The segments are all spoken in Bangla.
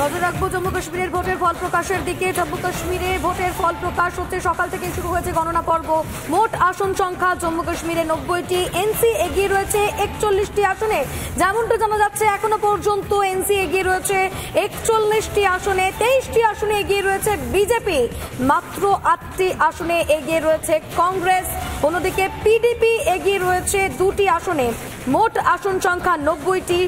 নজর রাখবো জম্মু কাশ্মীরের ভোটের ফল প্রকাশের দিকে। জম্মু কাশ্মীরে ভোটের ফল প্রকাশ হচ্ছে, সকাল থেকে শুরু হয়েছে গণনা পর্ব। মোট আসন সংখ্যা জম্মু কাশ্মীরে 90টি, এনসি এগিয়ে রয়েছে 41টি আসনে। যেমনটা জানা যাচ্ছে এখনো পর্যন্ত এনসি এগিয়ে রয়েছে 41টি আসনে, 23টি আসনে এগিয়ে রয়েছে বিজেপি, মাত্র 8টি আসনে এগিয়ে রয়েছে কংগ্রেস। অন্যদিকে পিডিপি এগিয়ে রয়েছে 2টি আসনে। মোট আসন সংখ্যা 90টি।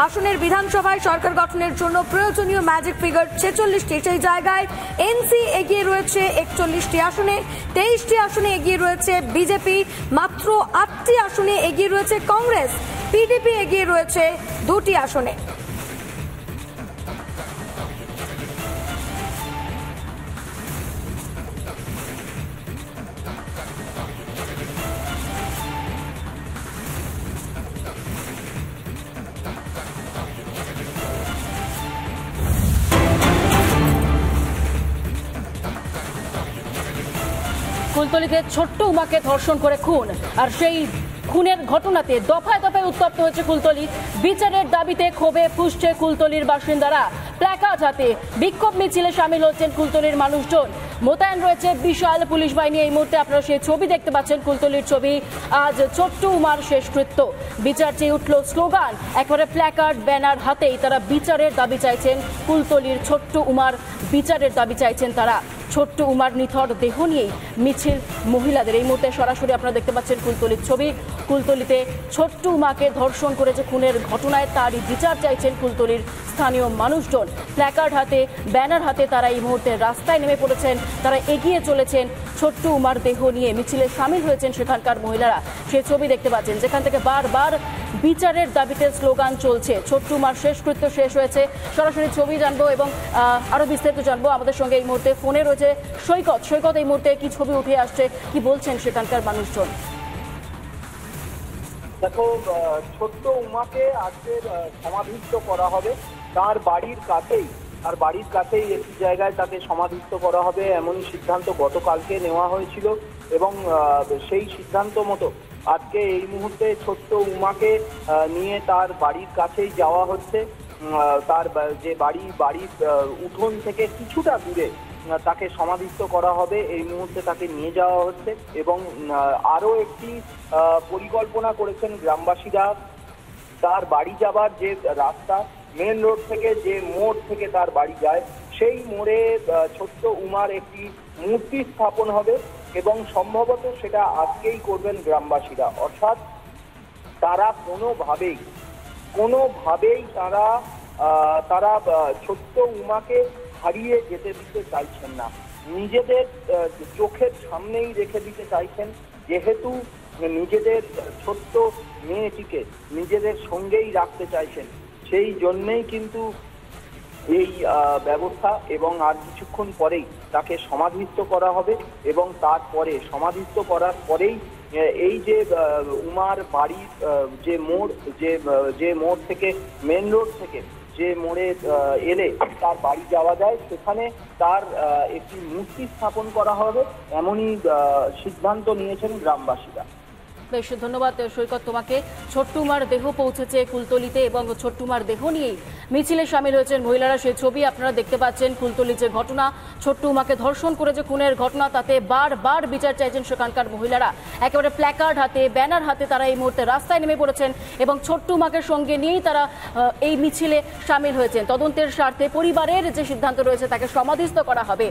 আসনের বিধানসভায় সরকার গঠনের জন্য প্রয়োজনীয় ম্যাজিক ফিগার 46টি। সেই জায়গায় এনসি এগিয়ে রয়েছে 41টি আসনে, 23টি আসনে এগিয়ে রয়েছে বিজেপি, মাত্র 8টি আসনে এগিয়ে রয়েছে কংগ্রেস। পিডিপি এগিয়ে রয়েছে 2টি আসনে। কুলতলিতে ছোট্ট উমাকে ধর্ষণ করে খুন, আর সেই খুনের ঘটনাতে দফায় দফায় উত্তপ্ত হয়েছে কুলতলি। বিচারের দাবিতে ক্ষোভে ফুঁসছে কুলতলির বাসিন্দারা। প্ল্যাকার্ড হাতে বিক্ষোভ মিছিলে সামিল হচ্ছেন কুলতলির মানুষজন। মোতায়েন রয়েছে বিশাল পুলিশ বাহিনী। এই মুহূর্তে আপনারা সেই ছবি দেখতে পাচ্ছেন, কুলতলির ছবি। আজ ছোট্ট উমার শেষকৃত্য, বিচার চেয়ে উঠল স্লোগান। একেবারে প্ল্যাকার্ড ব্যানার হাতেই তারা বিচারের দাবি চাইছেন। কুলতলির ছোট্ট উমার বিচারের দাবি চাইছেন তারা। ছোট্ট উমার নিথর দেহ নিয়েই মিছিল মহিলাদের। এই মুহূর্তে সরাসরি আপনারা দেখতে পাচ্ছেন কুলতলির ছবি। কুলতলিতে ছোট্ট উমাকে ধর্ষণ করেছে খুনের ঘটনায় তারই বিচার চাইছেন কুলতলির স্থানীয় মানুষজন। প্ল্যাকার্ড হাতে, ব্যানার হাতে তারা এই মুহূর্তে রাস্তায় নেমে পড়েছেন। তারা এগিয়ে চলেছেন ছোট্ট উমার দেহ নিয়ে। মিছিলে সামিল হয়েছেন সেখানকার মহিলারা। সেই ছবি দেখতে পাচ্ছেন, যেখান থেকে বারবার বিচারের দাবিতে স্লোগান চলছে। ছোট্ট উমার শেষকৃত্য শেষ হয়েছে। সরাসরি ছবি জানবো এবং আরো বিস্তারিত জানবো। আমাদের সঙ্গে এই মুহূর্তে ফোনে রয়েছে সৈকত। সৈকত, এই মুহূর্তে কি ছবি উঠে আসছে, কি বলছেন সেখানকার মানুষজন? দেখো, ছোট্ট উমাকে আজকে সমাধিস্থ করা হবে তার বাড়ির কাছেই একটি জায়গায় তাকে সমাধিস্থ করা হবে, এমন সিদ্ধান্ত গতকালকে নেওয়া হয়েছিল। এবং সেই সিদ্ধান্ত মতো আজকে এই মুহূর্তে ছোট্ট উমাকে নিয়ে তার বাড়ির কাছেই যাওয়া হচ্ছে। তার যে বাড়ির উঠোন থেকে কিছুটা দূরে তাকে সমাধিস্থ করা হবে। এই মুহূর্তে তাকে নিয়ে যাওয়া হচ্ছে এবং আরো একটি পরিকল্পনা করেছেন গ্রামবাসীরা। তার বাড়ি যাবার যে রাস্তা, মেন রোড থেকে যে মোড় থেকে তার বাড়ি যায়, সেই মোড়ে ছোট্ট উমার একটি মূর্তি স্থাপন হবে এবং সম্ভবত সেটা আজকেই করবেন গ্রামবাসীরা। অর্থাৎ তারা কোনোভাবেই তারা ছোট্ট উমাকে হারিয়ে যেতে দিতে চাইছেন না, নিজেদের চোখের সামনেই রেখে দিতে চাইছেন। যেহেতু নিজেদের ছোট্ট মেয়েটিকে নিজেদের সঙ্গেই রাখতে চাইছেন, সেই জন্যেই কিন্তু এই ব্যবস্থা। এবং আর কিছুক্ষণ পরেই তাকে সমাধিস্থ করা হবে এবং তারপরে সমাধিস্থ করার পরেই এই যে উমার বাড়ির যে মোড় থেকে, মেন রোড থেকে যে মোড়ে এলে তার বাড়ি যাওয়া যায়, সেখানে তার একটি মূর্তি স্থাপন করা হবে, এমনই সিদ্ধান্ত নিয়েছেন গ্রামবাসীরা। বেশ, ধন্যবাদ সৈকত তোমাকে। ছোট্ট উমার দেহ পৌঁছেছে কুলতলিতে এবং ছোট্ট উমার দেহ নিয়েই মিছিলে সামিল হয়েছেন মহিলারা। সেই ছবি আপনারা দেখতে পাচ্ছেন। কুলতলির যে ঘটনা, ছোট্ট উমাকে ধর্ষণ করে যে খুনের ঘটনা, তাতে বারবার বিচার চাইছেন সেখানকার মহিলারা। একেবারে প্ল্যাকার্ড হাতে, ব্যানার হাতে তারা এই মুহূর্তে রাস্তায় নেমে পড়েছেন এবং ছোট্ট উমাকে সঙ্গে নিয়েই তারা এই মিছিলে সামিল হয়েছেন। তদন্তের স্বার্থে পরিবারের যে সিদ্ধান্ত রয়েছে তাকে সমাধিস্থ করা হবে।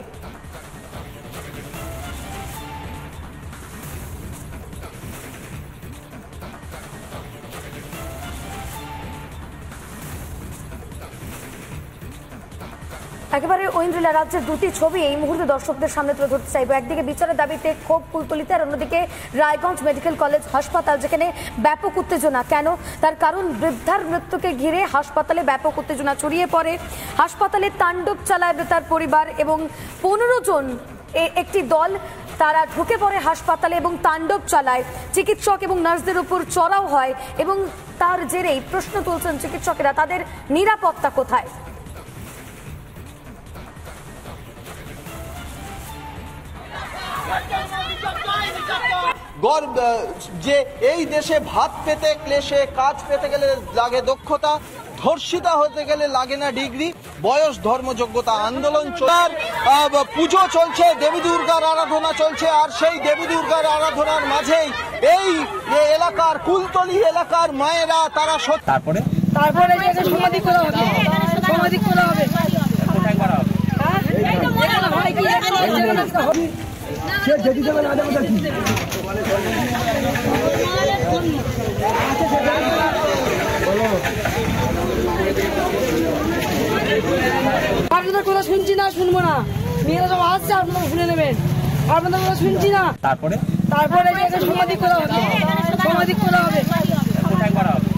একেবারে ঐন্দ্রিলা, রাজ্যের 2টি ছবি এই মুহূর্তে দর্শকদের সামনে তুলে ধরতে চাইবো। একদিকে বিচারের দাবিতে ক্ষোভ কুলতলিতে, আর অন্যদিকে রায়গঞ্জ মেডিকেল কলেজ হাসপাতাল, যেখানে ব্যাপক উত্তেজনা। কেন? তার কারণ বৃদ্ধার মৃত্যুকে ঘিরে হাসপাতালে ব্যাপক উত্তেজনা ছড়িয়ে পড়ে। হাসপাতালে তাণ্ডব চালায় তার পরিবার এবং 15 জন একটি দল তারা ঢুকে পড়ে হাসপাতালে এবং তাণ্ডব চালায়। চিকিৎসক এবং নার্সদের উপর চড়াও হয় এবং তার জেরেই প্রশ্ন তুলছেন চিকিৎসকেরা, তাদের নিরাপত্তা কোথায়? যে এই দেশে ভাত পেতে ক্লেশে, কাজ পেতে গেলে লাগে দক্ষতা, ধর্ষিতা হতে গেলে লাগে না ডিগ্রি, বয়স ধর্মযোগ্যতা আন্দোলন পুজো চলছে, দেবী দুর্গার আরাধনা চলছে। আর সেই দেবী দুর্গার আরাধনার মাঝেই এই এলাকার কুলতলি এলাকার মায়েরা তারা তারপরে সমাধি করা হবে, সমাধি করা হবে। কোথায় করা হবে? আপনাদের কথা শুনছি না, শুনবো না, মেয়েরা সব আসছে, আপনারা শুনে নেবেন। আপনাদের কথা শুনছি না। তারপরে সমাধি করা হবে, সমাধি করা হবে। কোথায় করা হবে?